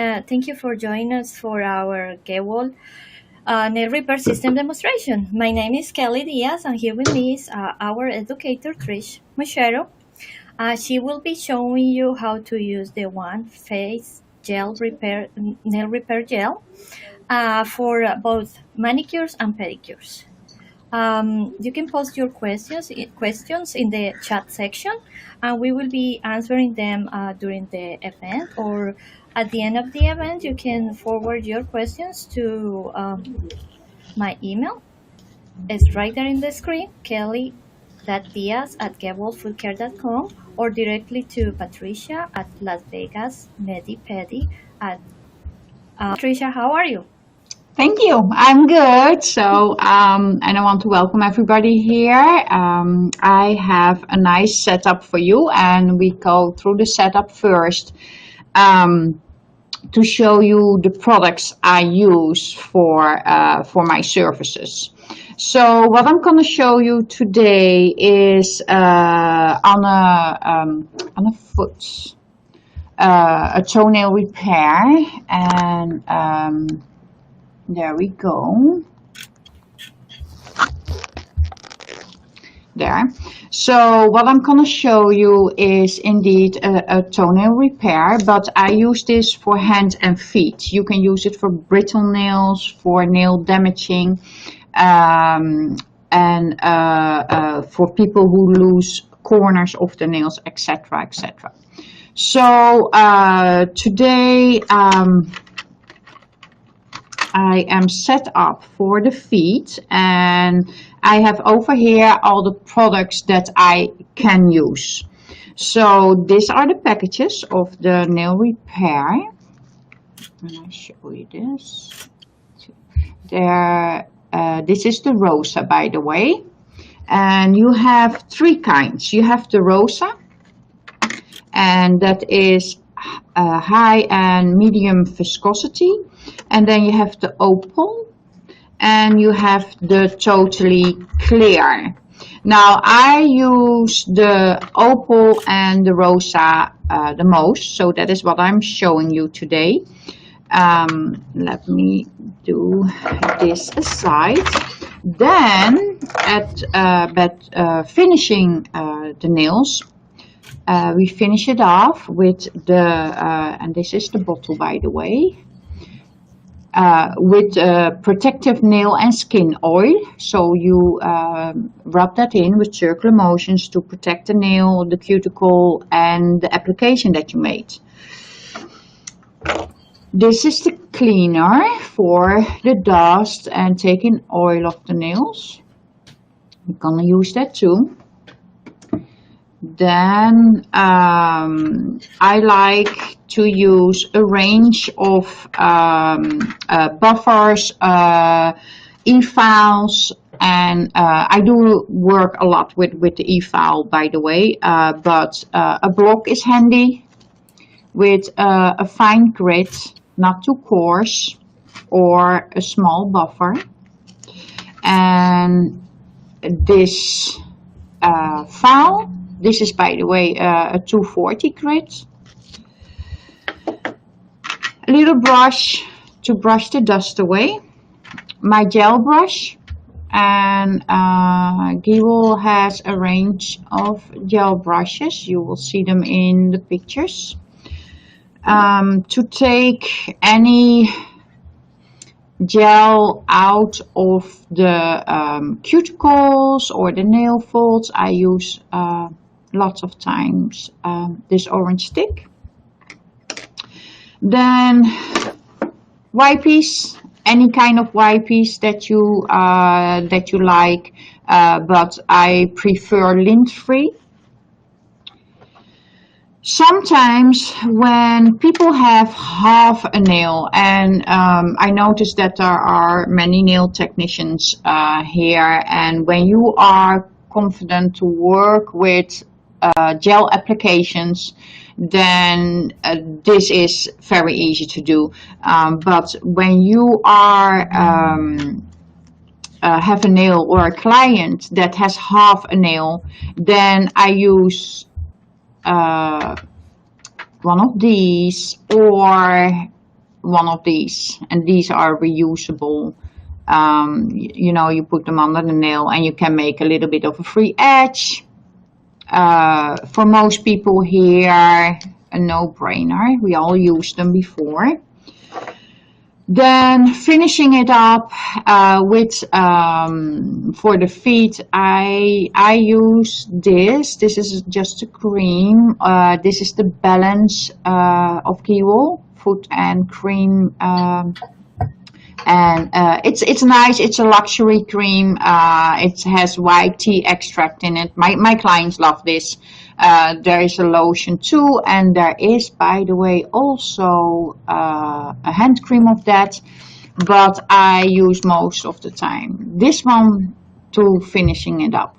Thank you for joining us for our GEHWOL Nail Repair System demonstration. My name is Kelly Diaz, and here with me is our educator, Trish Machero. She will be showing you how to use the One Face Nail Repair Gel for both manicures and pedicures. You can post your questions in the chat section, and we will be answering them during the event, or at the end of the event. You can forward your questions to my email. It's right there in the screen, kelly.diaz@getwolfoodcare.com, or directly to Patricia at Las Vegas Medipedi at Patricia, how are you? Thank you. I'm good. So, and I want to welcome everybody here. I have a nice setup for you, and we go through the setup first to show you the products I use for my services. So, what I'm going to show you today is on a foot, a toenail repair, and there we go. There. So what I'm going to show you is indeed a toenail repair, but I use this for hands and feet. You can use it for brittle nails, for nail damaging, and for people who lose corners of the nails, etc., etc. So today I am set up for the feet, and I have over here all the products that I can use. So these are the packages of the nail repair. And I show you this. There, this is the rosa, by the way. And you have three kinds. You have the rosa, and that is high and medium viscosity. And then you have the opal, and you have the totally clear. Now I use the opal and the rosa the most, so that is what I'm showing you today. Let me do this aside. Then finishing the nails, we finish it off with the, and this is the bottle, by the way, with protective nail and skin oil. So you rub that in with circular motions to protect the nail, the cuticle, and the application that you made. This is the cleaner for the dust and taking oil off the nails. I'm gonna use that too. Then I like to use a range of buffers, e-files, and I do work a lot with the e-file, by the way, but a block is handy with a fine grit, not too coarse, or a small buffer. And this file, this is, by the way, a 240 grit. A little brush to brush the dust away. My gel brush, and GEHWOL has a range of gel brushes. You will see them in the pictures. To take any gel out of the cuticles or the nail folds, I use lots of times this orange stick. Then wipes, any kind of wipes that you like, but I prefer lint-free. Sometimes when people have half a nail, and I noticed that there are many nail technicians here, and when you are confident to work with gel applications, then this is very easy to do. But when you are have a nail, or a client that has half a nail, then I use one of these, or one of these, and these are reusable. You know, you put them under the nail and you can make a little bit of a free edge. For most people here, a no-brainer. We all used them before. Then finishing it up with for the feet, I use this. This is just a cream. This is the balance of GEHWOL foot and cream, and it's nice. It's a luxury cream. It has white tea extract in it. My clients love this. There is a lotion too, and there is, by the way, also a hand cream of that, but I use most of the time this one to finishing it up.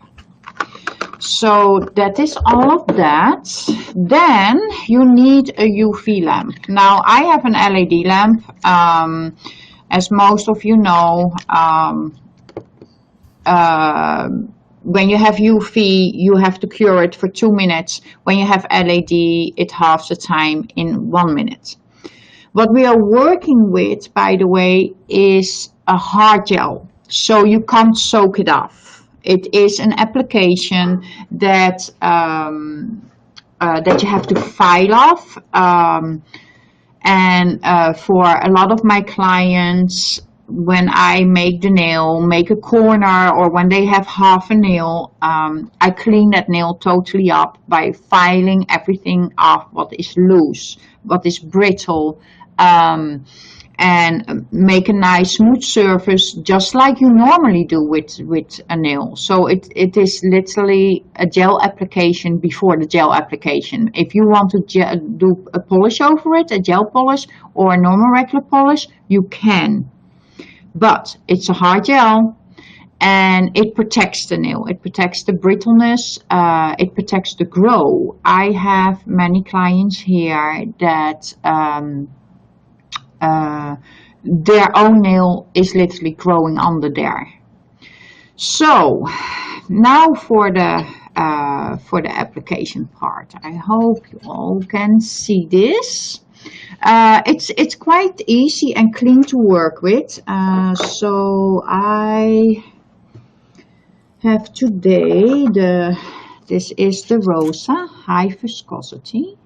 So that is all of that. Then you need a UV lamp. Now I have an LED lamp. As most of you know, when you have UV, you have to cure it for 2 minutes. When you have LED, it halves the time in 1 minute. What we are working with, by the way, is a hard gel, so you can't soak it off. It is an application that that you have to file off. For a lot of my clients, when I make the nail, make a corner, or when they have half a nail, I clean that nail totally up by filing everything off what is loose, what is brittle, and make a nice smooth surface, just like you normally do with a nail. So it is literally a gel application before the gel application. If you want to do a polish over it, a gel polish or a normal regular polish, you can. But it's a hard gel, and it protects the nail. It protects the brittleness. It protects the grow. I have many clients here that their own nail is literally growing under there. So now for the application part. I hope you all can see this. It's quite easy and clean to work with. So I have today this is the Rosa high viscosity,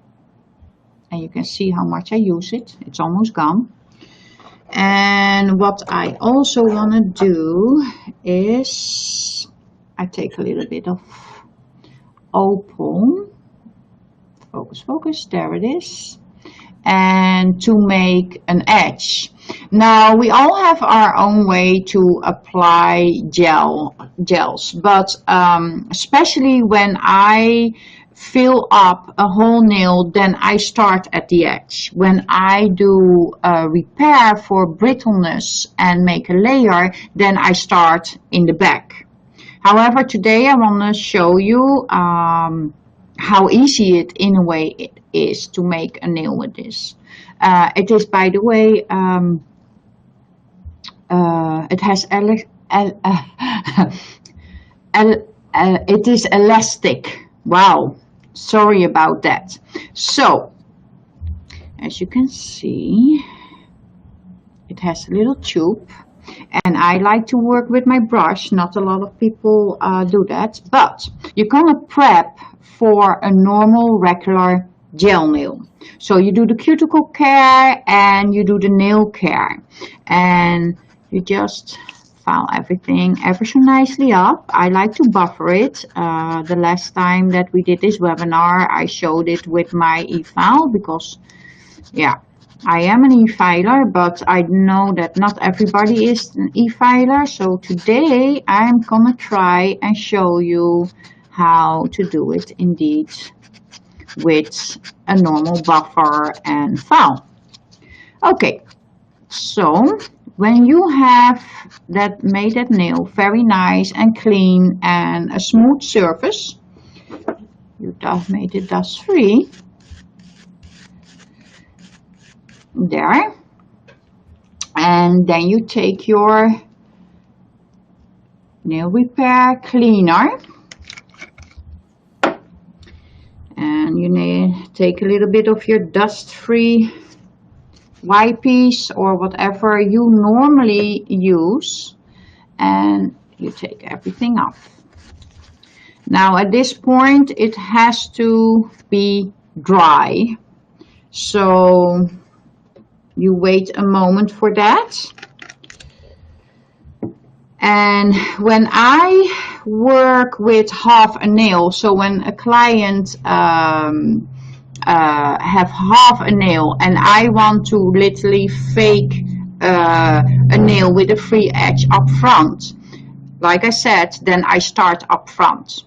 and you can see how much I use it. It's almost gone. And what I also want to do is I take a little bit of opal. Focus, there it is. And to make an edge. Now we all have our own way to apply gels, but especially when I fill up a whole nail, then I start at the edge. When I do a repair for brittleness and make a layer, then I start in the back. However, today I want to show you how easy it in a way it is to make a nail with this. It is, by the way, it has it is elastic. Wow, sorry about that. So as you can see, it has a little tube, and I like to work with my brush. Not a lot of people do that, but you're gonna prep for a normal regular gel nail. So you do the cuticle care and you do the nail care, and you just file everything ever so nicely up. I like to buffer it. The last time that we did this webinar, I showed it with my e-file because, yeah, I am an e-filer, but I know that not everybody is an e-filer. So today I'm gonna try and show you how to do it indeed with a normal buffer and file. Okay, so when you have made that nail very nice and clean and a smooth surface, you have made it dust free. There, and then you take your nail repair cleaner and you take a little bit of your dust free wipes or whatever you normally use, and you take everything off. Now at this point it has to be dry, so you wait a moment for that. And when I work with half a nail, so when a client have half a nail and I want to literally fake a nail with a free edge up front, like I said, then I start up front.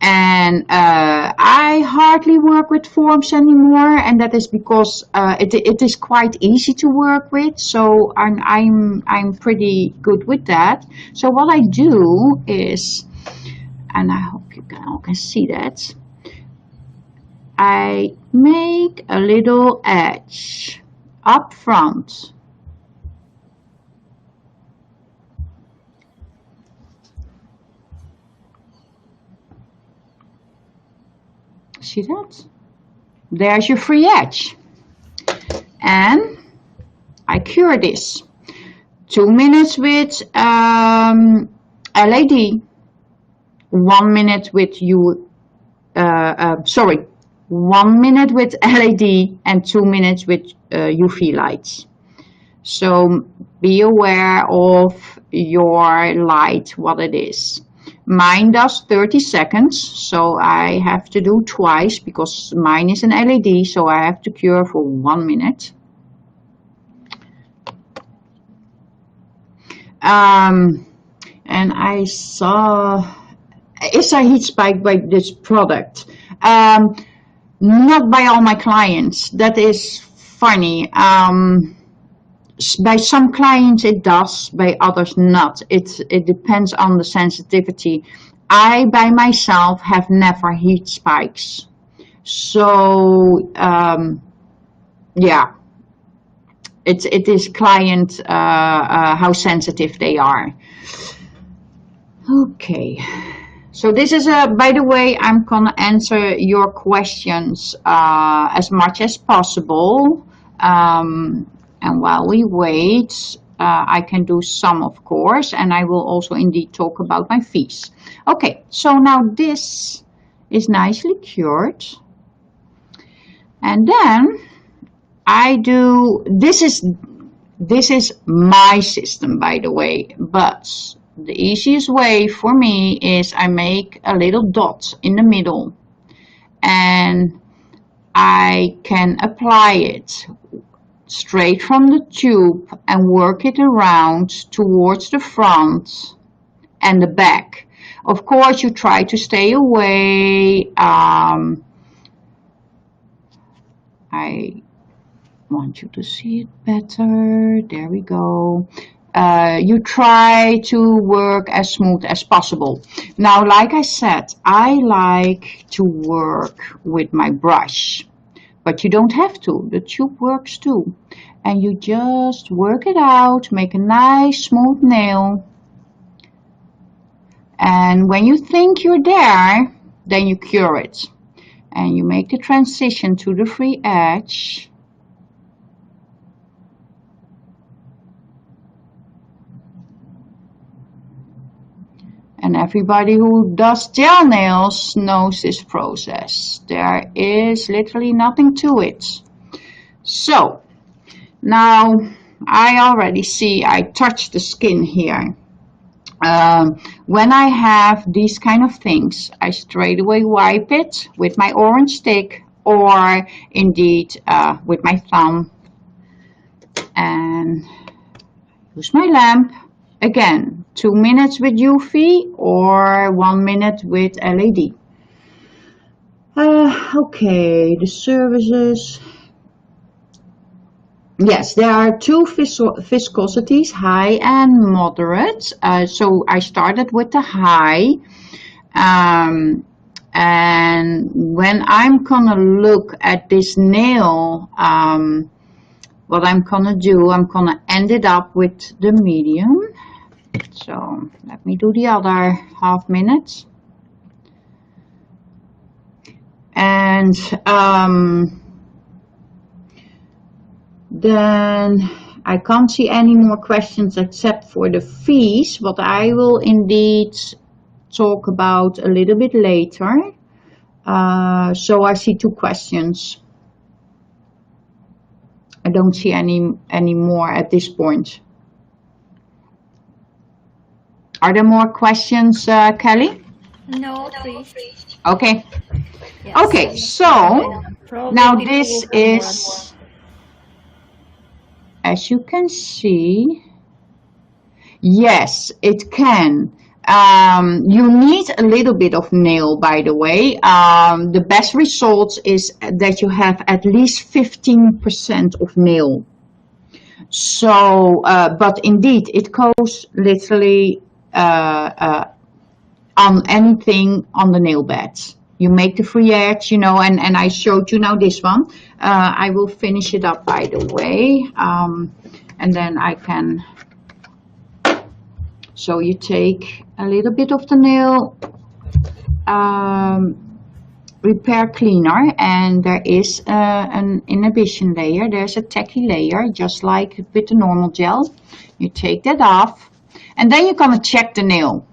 And I hardly work with forms anymore, and that is because it is quite easy to work with, so I'm pretty good with that. So what I do is, and I hope you all can see that, I make a little edge up front. See that? There's your free edge. And I cure this. 2 minutes with LED, 1 minute with 1 minute with LED and 2 minutes with UV lights. So be aware of your light, what it is. Mine does 30 seconds, so I have to do twice because mine is an LED, so I have to cure for 1 minute. And I saw, is a heat spike by this product? Not by all my clients. That is funny. By some clients it does, by others not. It depends on the sensitivity. I by myself have never heat spikes. So yeah, it is client how sensitive they are. Okay, so this is by the way, I'm gonna answer your questions as much as possible. And while we wait, I can do some, of course, and I will also indeed talk about my fees. Okay, so now this is nicely cured. And then I do, this is my system, by the way, but the easiest way for me is I make a little dot in the middle and I can apply it straight from the tube and work it around towards the front and the back. Of course, you try to stay away. I want you to see it better. There we go. You try to work as smooth as possible. Now, like I said, I like to work with my brush. But you don't have to. The tube works too. And you just work it out, make a nice smooth nail. And when you think you're there, then you cure it. And you make the transition to the free edge. And everybody who does gel nails knows this process. There is literally nothing to it. So, now I already see I touched the skin here. When I have these kind of things, I straight away wipe it with my orange stick or indeed with my thumb. And use my lamp. Again, 2 minutes with UV or 1 minute with LED. Okay, the services. Yes, there are two viscosities, high and moderate. So I started with the high. And when I'm gonna look at this nail, what I'm gonna do, I'm gonna end it up with the medium. So let me do the other half minute. And Then I can't see any more questions except for the fees, what I will indeed talk about a little bit later. So I see 2 questions. I don't see any more at this point. Are there more questions, Kelly? No, Trish. Okay. Yes, Okay, so probably now people this will have more and is, as you can see, yes, it can. You need a little bit of nail, by the way. The best results is that you have at least 15% of nail. So, but indeed, it goes literally on anything on the nail bed. You make the free edge, you know, and I showed you now this one. I will finish it up, by the way, and then I can. So you take a little bit of the nail repair cleaner, and there is an inhibition layer. There's a tacky layer, just like with the normal gel. You take that off, and then you're gonna check the nail.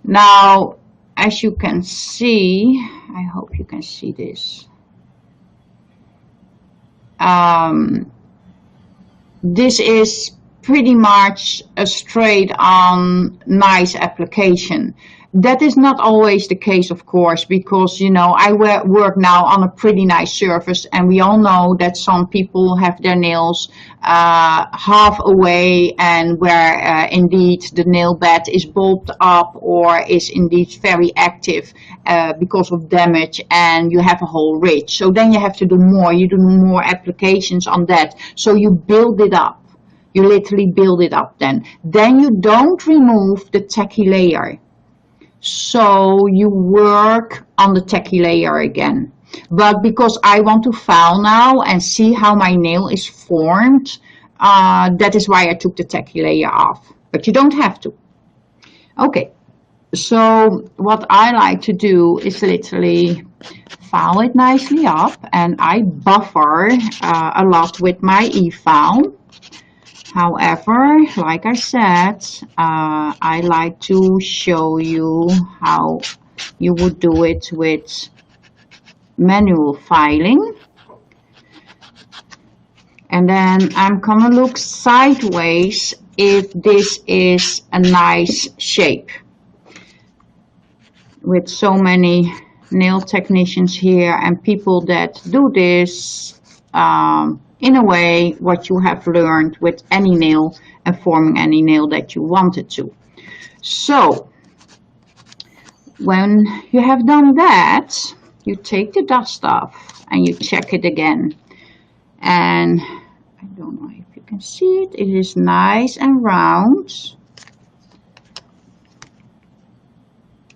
Now, as you can see, I hope you can see this. This is pretty much a straight on nice application. That is not always the case, of course, because, you know, I work now on a pretty nice surface, and we all know that some people have their nails half away, and where indeed the nail bed is bulbed up or is indeed very active because of damage, and you have a whole ridge. So then you have to do more. You do more applications on that. So you build it up. You literally build it up then. Then you don't remove the tacky layer. So you work on the tacky layer again. But because I want to file now and see how my nail is formed, that is why I took the tacky layer off. But you don't have to. Okay, so what I like to do is literally file it nicely up, and I buffer a lot with my e-file. However, like I said, I like to show you how you would do it with manual filing. And then I'm gonna look sideways if this is a nice shape. With so many nail technicians here and people that do this, in a way, what you have learned with any nail and forming any nail that you wanted to. So, when you have done that, you take the dust off and you check it again. And I don't know if you can see it, it is nice and round.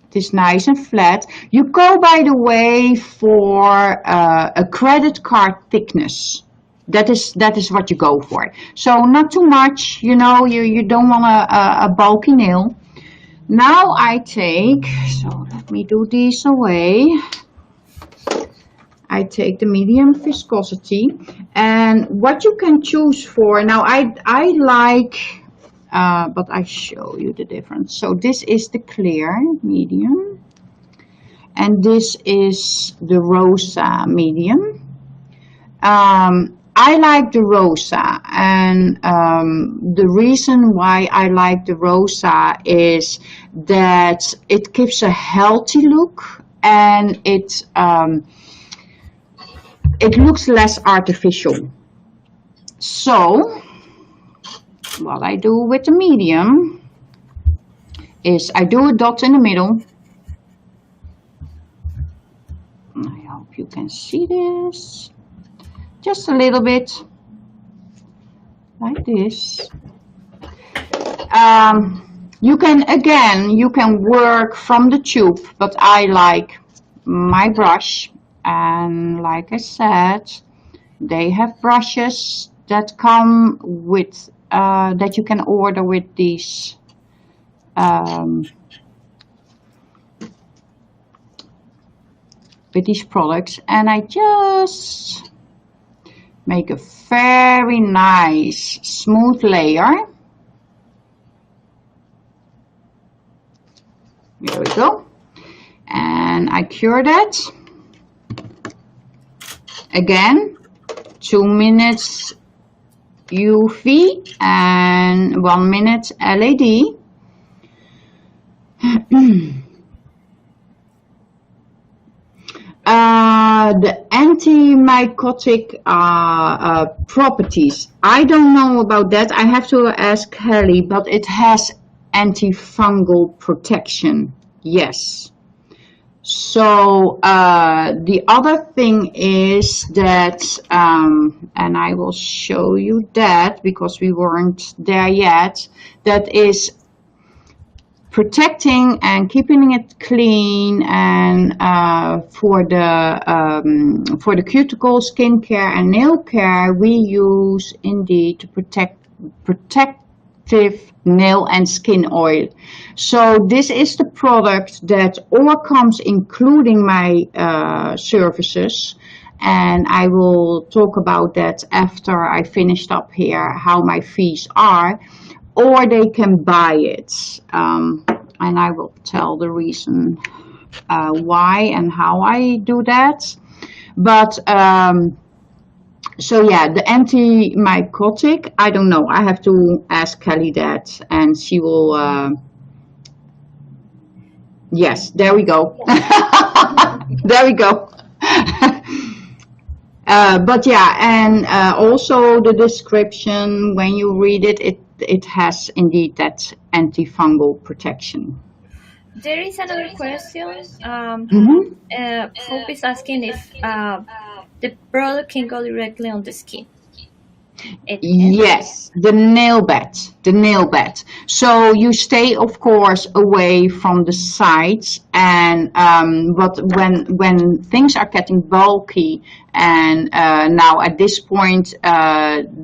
It is nice and flat. You go, by the way, for a credit card thickness. That is what you go for. So not too much, you know, you don't want a bulky nail. Now I take, so let me do these away. I take the medium viscosity, and what you can choose for, now I like, but I show you the difference. So this is the clear medium, and this is the rosa medium. I like the rosa, and the reason why I like the rosa is that it gives a healthy look, and it looks less artificial. So what I do with the medium is I do a dot in the middle. I hope you can see this. Just a little bit, like this. You can work from the tube, but I like my brush, and like I said, they have brushes that come with, that you can order with these products, and I just make a very nice smooth layer. There we go. And I cure that. Again, 2 minutes UV and 1 minute LED. The antimycotic properties, I don't know about that. I have to ask Kelly, but it has antifungal protection. Yes. So the other thing is that, and I will show you that because we weren't there yet, that is protecting and keeping it clean, and for the cuticle, skin care and nail care, we use indeed to protective nail and skin oil. So this is the product that all comes including my services, and I will talk about that after I finished up here, how my fees are. Or they can buy it, and I will tell the reason why and how I do that. But so yeah, the antimycotic, I don't know. I have to ask Kelly that, and she will. Yes, there we go. There we go. But yeah, and also the description, when you read it, it has indeed that antifungal protection. There is another question. Hope is asking if the product can go directly on the skin. Yes, the nail bed. So you stay, of course, away from the sides, and but when things are getting bulky, and now at this point,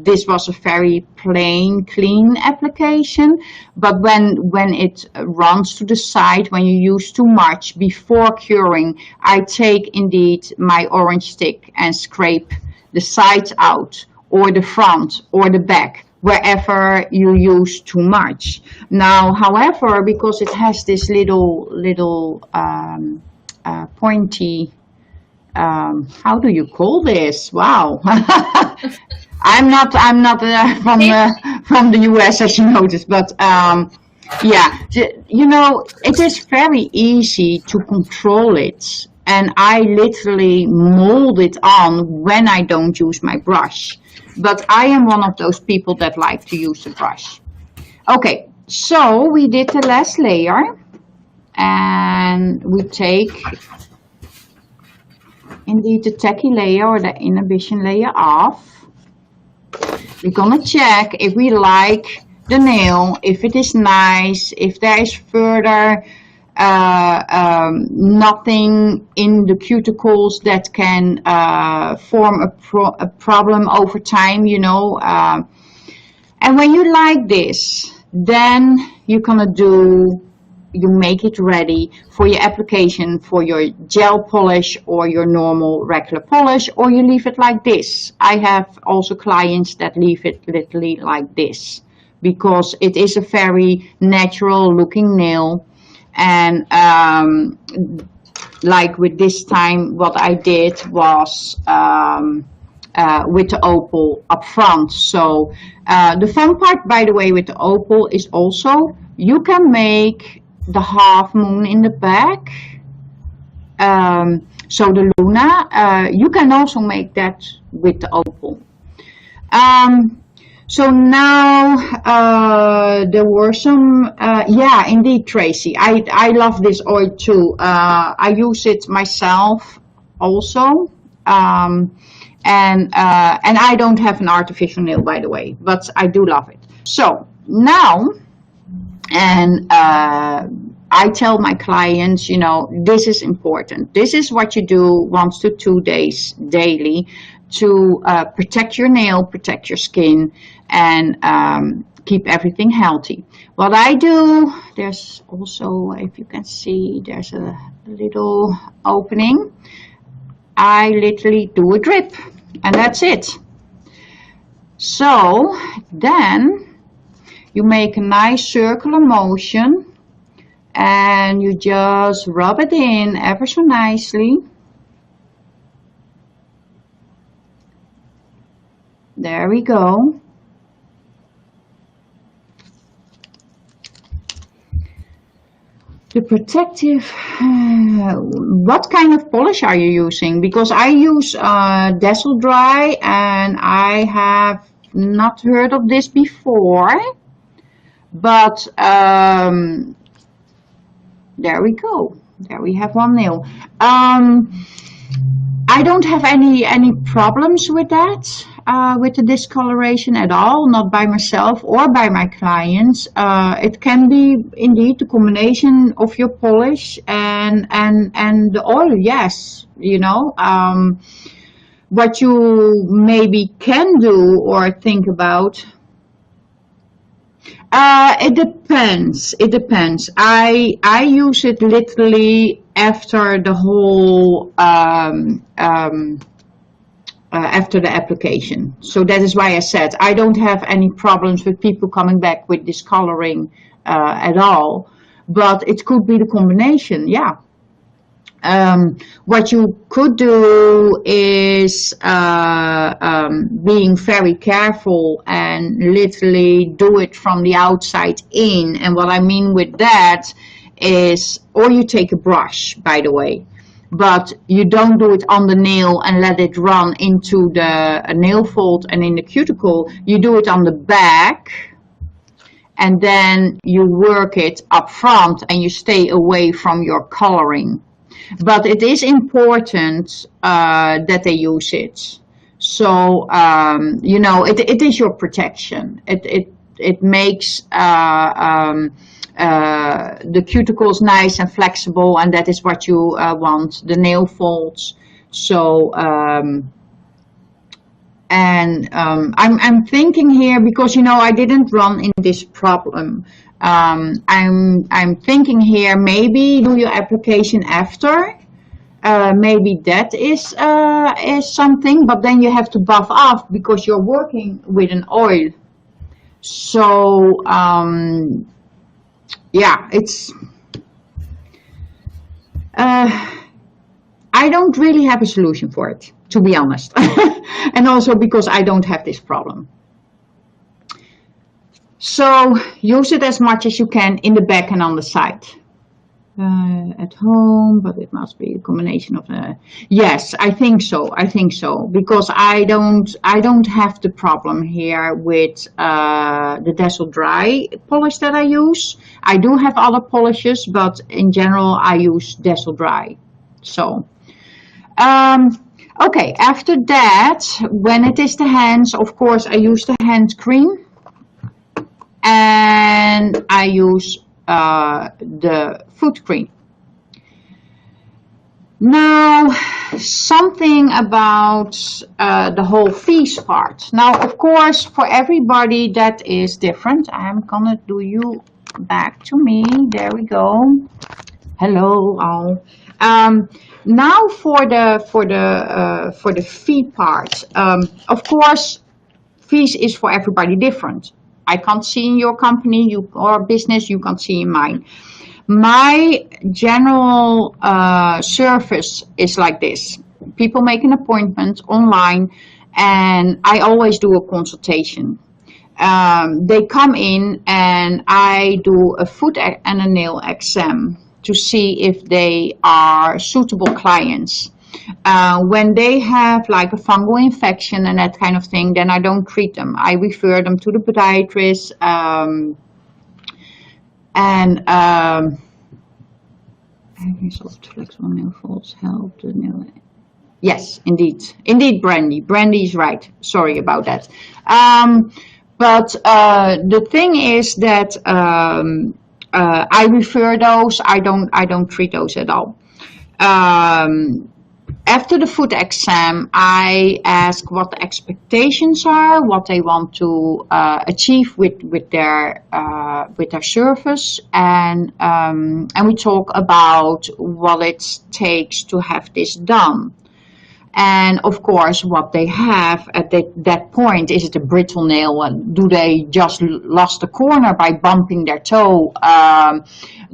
this was a very plain, clean application. But when it runs to the side, when you use too much before curing, I take indeed my orange stick and scrape the sides out, or the front or the back, wherever you use too much. Now, however, because it has this little pointy, how do you call this? Wow. I'm not from the US, as you noticed, but yeah, you know, it is very easy to control it, and I literally mold it on when I don't use my brush. But I am one of those people that like to use the brush. Okay, so we did the last layer, and we take indeed the tacky layer or the inhibition layer off. We're gonna check if we like the nail, if it is nice, if there is further nothing in the cuticles that can form a problem over time, you know. And when you like this, then you're gonna you make it ready for your application for your gel polish or your normal regular polish, or you leave it like this. I have also clients that leave it literally like this, because it is a very natural looking nail. And like with this time, what I did was with the opal up front. So the fun part, by the way, with the opal is also you can make the half moon in the back. So the Luna, you can also make that with the opal. So now there were some, yeah, indeed, Tracy. I love this oil too. I use it myself also, and I don't have an artificial nail, by the way, but I do love it. So now, and I tell my clients, you know, this is important. This is what you do 1 to 2 days daily to protect your nail, protect your skin, and keep everything healthy. What I do, there's also, if you can see, there's a little opening. I literally do a drip, and that's it. So then you make a nice circular motion and you just rub it in ever so nicely. There we go. The protective, what kind of polish are you using? Because I use Dazzle Dry and I have not heard of this before, but there we go. There we have one nail. I don't have any problems with that, with the discoloration at all, not by myself or by my clients. It can be indeed the combination of your polish and the oil, yes, you know. What you maybe can do or think about, it depends. It depends. I use it literally after the whole after the application. So that is why I said I don't have any problems with people coming back with discoloring at all. But it could be the combination, yeah. What you could do is being very careful and literally do it from the outside in. And what I mean with that is, or you take a brush, by the way, but you don't do it on the nail and let it run into the nail fold and in the cuticle. You do it on the back and then you work it up front and you stay away from your coloring. But it is important that they use it. So, you know, it is your protection. It makes the cuticles nice and flexible, and that is what you want, the nail folds. So, I'm thinking here, because, you know, I didn't run in this problem. I'm thinking here, maybe do your application after. Maybe that is something, but then you have to buff off because you're working with an oil. So yeah, it's I don't really have a solution for it, to be honest. And also because I don't have this problem. So use it as much as you can in the back and on the side. At home, but it must be a combination of yes, I think so. I think so, because I don't have the problem here with the Dazzle Dry polish that I use. I do have other polishes, but in general I use Dazzle Dry. So okay, after that, when it is the hands, of course I use the hand cream and I use the foot cream. Now, something about the whole face part. Now, of course, for everybody that is different. I'm gonna do you back to me. There we go. Hello, all. Now for the feet part. Of course, fees is for everybody different. I can't see in your company or business, you can't see in mine. My general service is like this. People make an appointment online and I always do a consultation. They come in and I do a foot and a nail exam to see if they are suitable clients. When they have like a fungal infection and that kind of thing, then I don't treat them. I refer them to the podiatrist. Soft flexible nail folds help the nail. Yes, indeed, Brandy is right. Sorry about that. But the thing is that I refer those. I don't treat those at all. After the foot exam, I ask what the expectations are, what they want to achieve with their service, and we talk about what it takes to have this done. And of course, what they have at that point, is it a brittle nail? Do they just lost a corner by bumping their toe?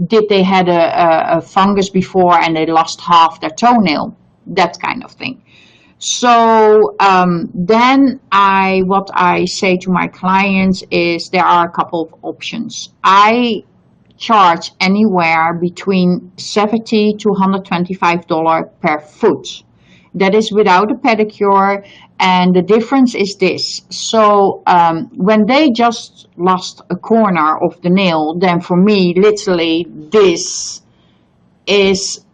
Did they had a fungus before and they lost half their toenail? That kind of thing. So then what I say to my clients is there are a couple of options. I charge anywhere between $70 to $125 per foot. That is without a pedicure, and the difference is this. So when they just lost a corner of the nail, then for me, literally, this is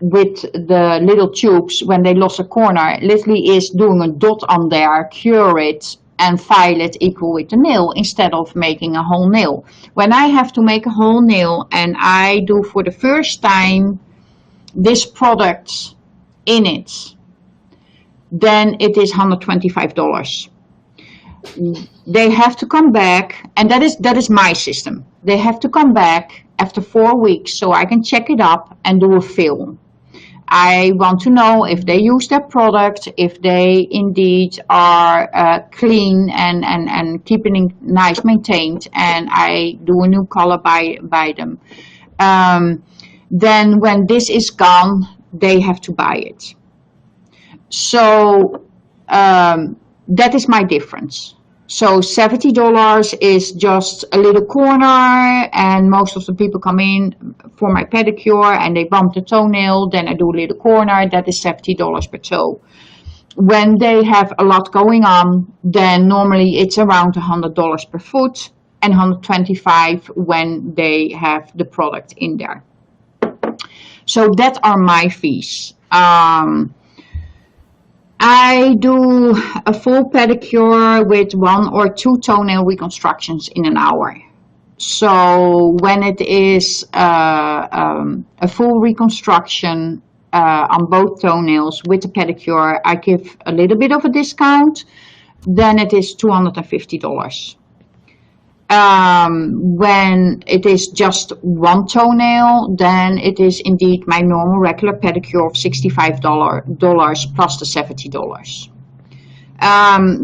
with the little tubes, when they lost a corner, literally is doing a dot on there, cure it, and file it equal with the nail instead of making a whole nail. When I have to make a whole nail and I do for the first time this product in it, then it is $125. They have to come back, and that is my system. They have to come back after 4 weeks so I can check it up and do a fill. I want to know if they use their product, if they indeed are clean and keeping it nice maintained, and I do a new color by them. Then when this is gone, they have to buy it. So that is my difference. So $70 is just a little corner, and most of the people come in for my pedicure and they bump the toenail, then I do a little corner, that is $70 per toe. When they have a lot going on, then normally it's around $100 per foot and $125 when they have the product in there. So that are my fees. I do a full pedicure with 1 or 2 toenail reconstructions in an hour. So when it is a full reconstruction on both toenails with the pedicure, I give a little bit of a discount. Then it is $250. When it is just 1 toenail, then it is indeed my normal regular pedicure of $65 plus the $70.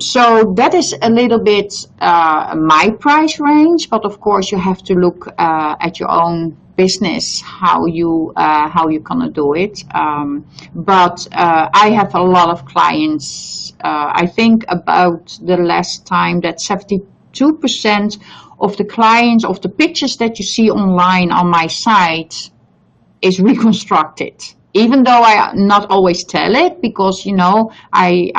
So that is a little bit my price range, but of course you have to look at your own business how you gonna do it. But I have a lot of clients. I think about the last time that 72% of the clients of the pictures that you see online on my site is reconstructed. Even though I not always tell it, because I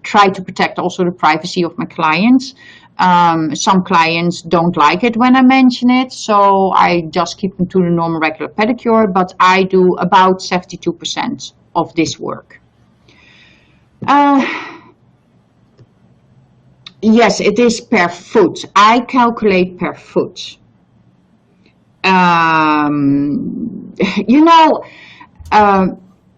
try to protect also the privacy of my clients. Some clients don't like it when I mention it, so I just keep them to the normal regular pedicure, but I do about 72% of this work. Yes, it is per foot. I calculate per foot.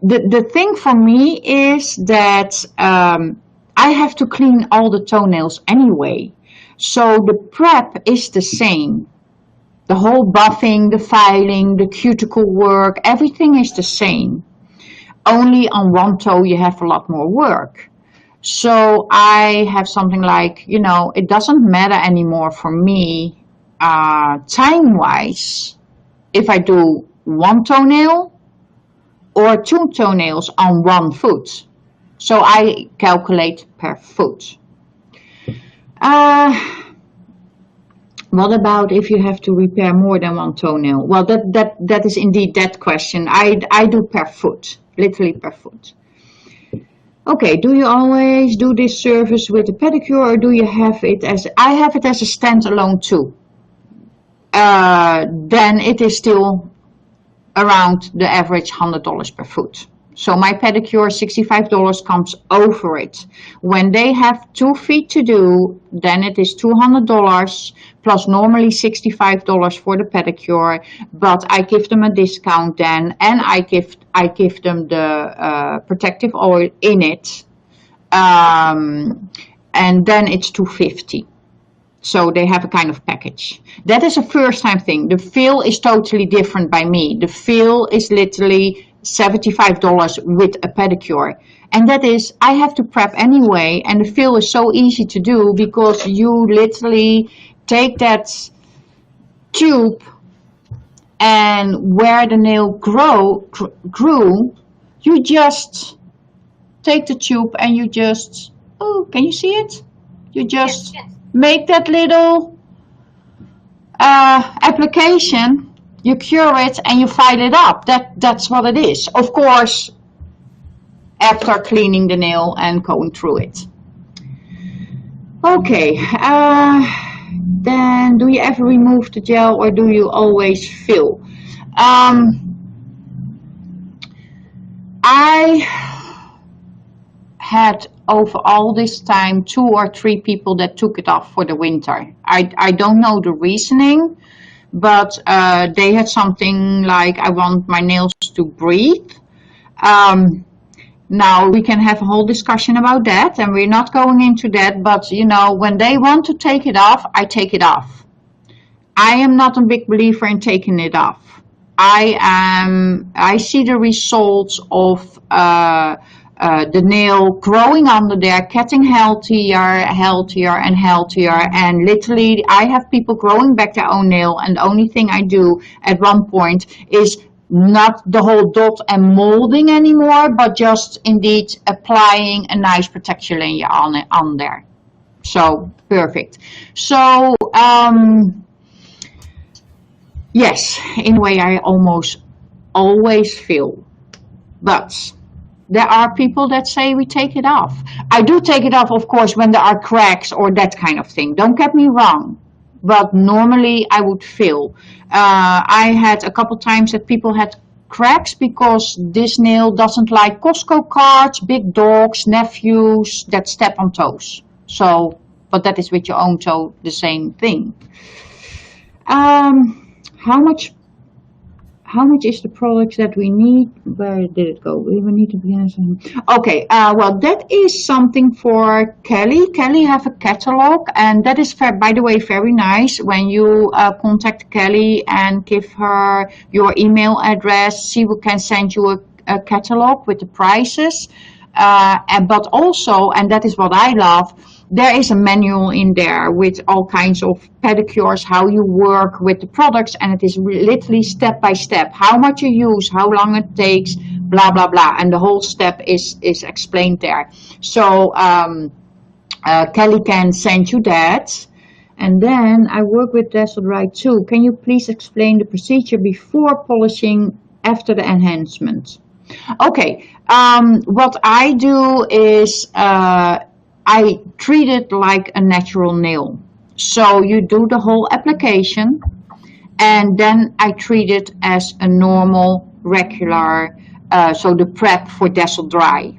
The thing for me is that I have to clean all the toenails anyway. So the prep is the same. The whole buffing, the filing, the cuticle work, everything is the same. Only on one toe you have a lot more work. So I have something like, it doesn't matter anymore for me time-wise if I do 1 toenail or 2 toenails on 1 foot. So I calculate per foot. What about if you have to repair more than 1 toenail? Well, that is indeed that question. I do per foot, literally per foot. Okay, do you always do this service with a pedicure, or do you have it as, I have it as a standalone too. Then it is still around the average $100 per foot. So my pedicure, $65 comes over it. When they have 2 feet to do, then it is $200 plus normally $65 for the pedicure. But I give them a discount then, and I give them the protective oil in it, and then it's $250. So they have a kind of package. That is a first time thing. The fill is totally different by me. The fill is literally $75 with a pedicure. And that is, I have to prep anyway. And the fill is so easy to do because you literally take that tube and where the nail grew, you just take the tube and you just, oh, can you see it? You just Yes. make that little application, you cure it and you file it up. That's what it is. Of course, after cleaning the nail and going through it. Okay, then do you ever remove the gel or do you always fill? I had over all this time 2 or 3 people that took it off for the winter. I don't know the reasoning, but they had something like, I want my nails to breathe. Now we can have a whole discussion about that, and we're not going into that, but you know, when they want to take it off, I take it off. I am not a big believer in taking it off. I see the results of the nail growing under there, getting healthier and healthier, and literally I have people growing back their own nail, and the only thing I do at one point is not the whole dot and molding anymore, but just indeed applying a nice protection layer on there. So perfect. So yes, in a way I almost always feel, but there are people that say we take it off. I do take it off, of course, when there are cracks or that kind of thing. Don't get me wrong. But normally I would fill. I had a couple times that people had cracks because this nail doesn't like Costco carts, big dogs, nephews that step on toes. So, but that is with your own toe the same thing. How much is the product that we need? Where did it go? We will need to begin. Okay, well, that is something for Kelly. Kelly have a catalog, and that is, by the way, very nice. When you contact Kelly and give her your email address, she can send you a catalog with the prices. But also, and that is what I love, there is a manual in there with all kinds of pedicures, how you work with the products, and it is literally step by step, how much you use, how long it takes, blah, blah, blah. And the whole step is explained there. So Kelly can send you that. And then I work with Dazzle Dry too. Can you please explain the procedure before polishing after the enhancement? Okay, what I do is I treat it like a natural nail. So you do the whole application and then I treat it as a normal, regular, so the prep for Dazzle Dry.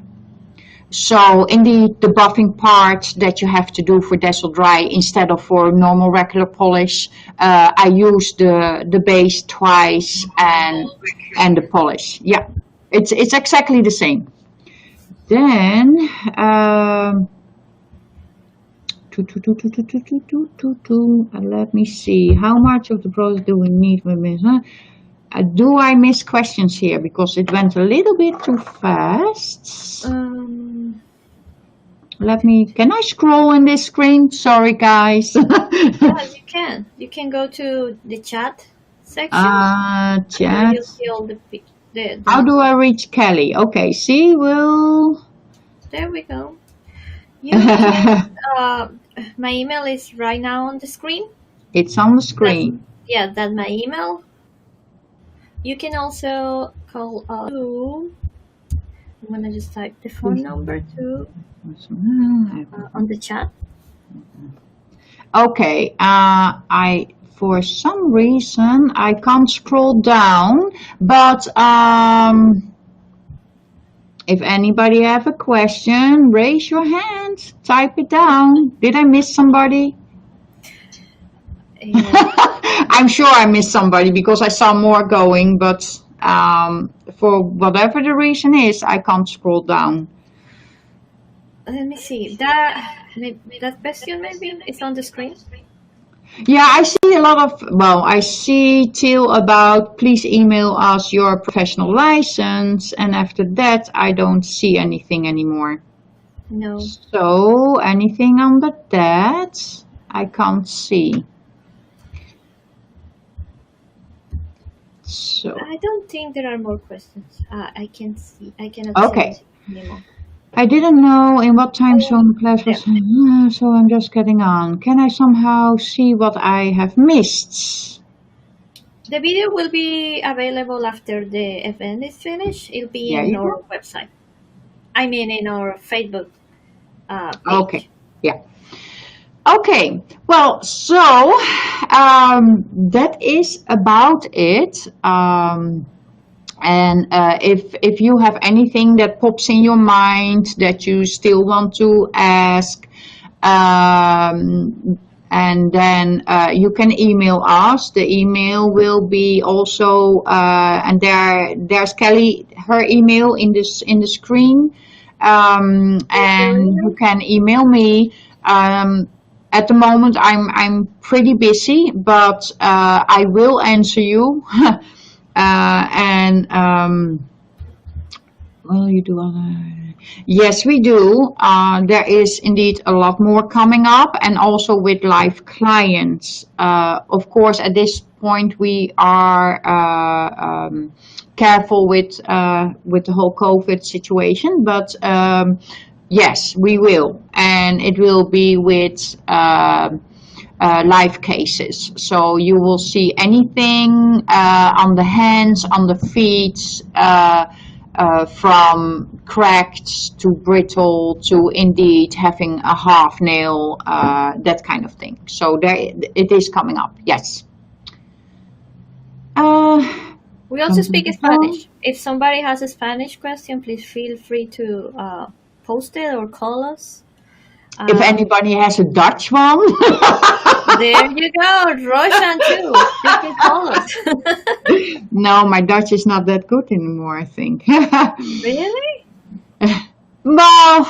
So indeed the buffing part that you have to do for Dazzle Dry instead of for normal regular polish, I use the base twice and the polish. Yeah, it's exactly the same. Then let me see, how much of the product do we need? Do I miss questions here because it went a little bit too fast? Can I scroll on this screen? Sorry guys. Yeah, you can go to the chat section. Chat. You see all the how do I reach Kelly? Okay, see, there we go. You can, my email is right now on the screen. It's on the screen. That's my email. You can also call to, I'm gonna just type the phone number too on the chat. Okay, for some reason I can't scroll down, but if anybody have a question, raise your hand, type it down. Did I miss somebody? Yeah. I'm sure I missed somebody because I saw more going, but for whatever the reason is, I can't scroll down. Let me see. That question maybe is on the screen. Yeah, I see a lot of, well, I see till about please email us your professional license, and after that, I don't see anything anymore. No, So, anything under that, I can't see. So, I don't think there are more questions. I can see. I cannot see okay. anymore. I didn't know in what time zone the class There. was, so I'm just getting on. Can I somehow see what I have missed? The video will be available after the event is finished. It'll be Yeah, in you our go. website. I mean, in our Facebook Okay, page. yeah. Okay, well, so that is about it. And if you have anything that pops in your mind that you still want to ask, and then you can email us. The email will be also, and there's Kelly, her email in the screen, Here's your and you email. can email me. At the moment, I'm pretty busy, but I will answer you. And well, you do other. Yes, we do. There is indeed a lot more coming up, and also with live clients. Of course, at this point, we are careful with the whole COVID situation, but yes, we will, and it will be with. Live cases. So you will see anything on the hands, on the feet, from cracked to brittle to indeed having a half nail, that kind of thing. So there, it is coming up. Yes. We also speak Spanish. If somebody has a Spanish question, please feel free to post it or call us. If anybody has a Dutch one. There you go, Roshan too. You can call us. No, my Dutch is not that good anymore, I think. Really? Well,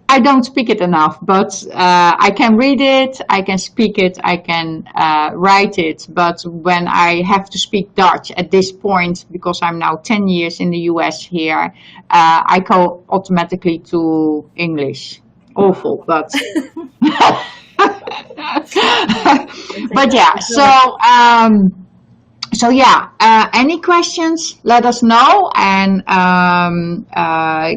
I don't speak it enough, but I can read it, I can speak it, I can write it. But when I have to speak Dutch at this point, because I'm now 10 years in the US here, I go automatically to English. Awful, but but yeah. So yeah, any questions, let us know, and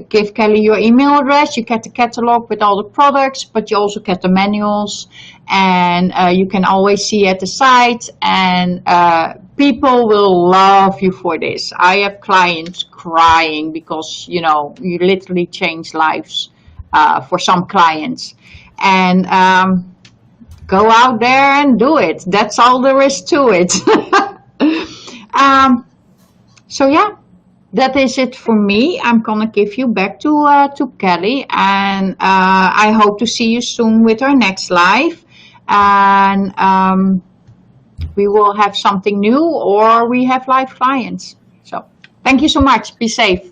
give Kelly your email address. You get the catalog with all the products, but you also get the manuals, and you can always see at the site, and people will love you for this. I have clients crying because, you know, you literally change lives for some clients, and go out there and do it. That's all there is to it. So yeah, that is it for me. I'm gonna give you back to Kelly, and I hope to see you soon with our next live, and we will have something new, or we have live clients. So thank you so much. Be safe.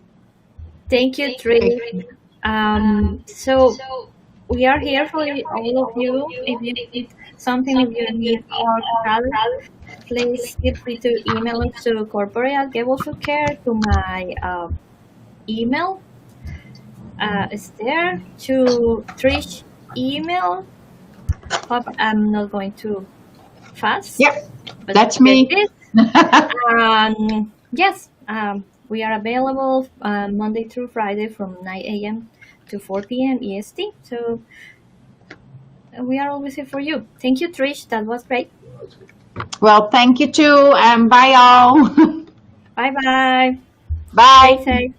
Thank you, Trish. So we are here for all of you. If you need something, if you need our product, please feel free to email us to corporate@GEHWOL to my email. Is there to Trish email? Hope I'm not going too fast. Yeah, But that's me. Yes, we are available Monday through Friday from 9 a.m. to 4 p.m. EST. So we are always here for you. Thank you, Trish. That was great. Well, thank you too, and bye all. Bye bye. Bye. Stay safe.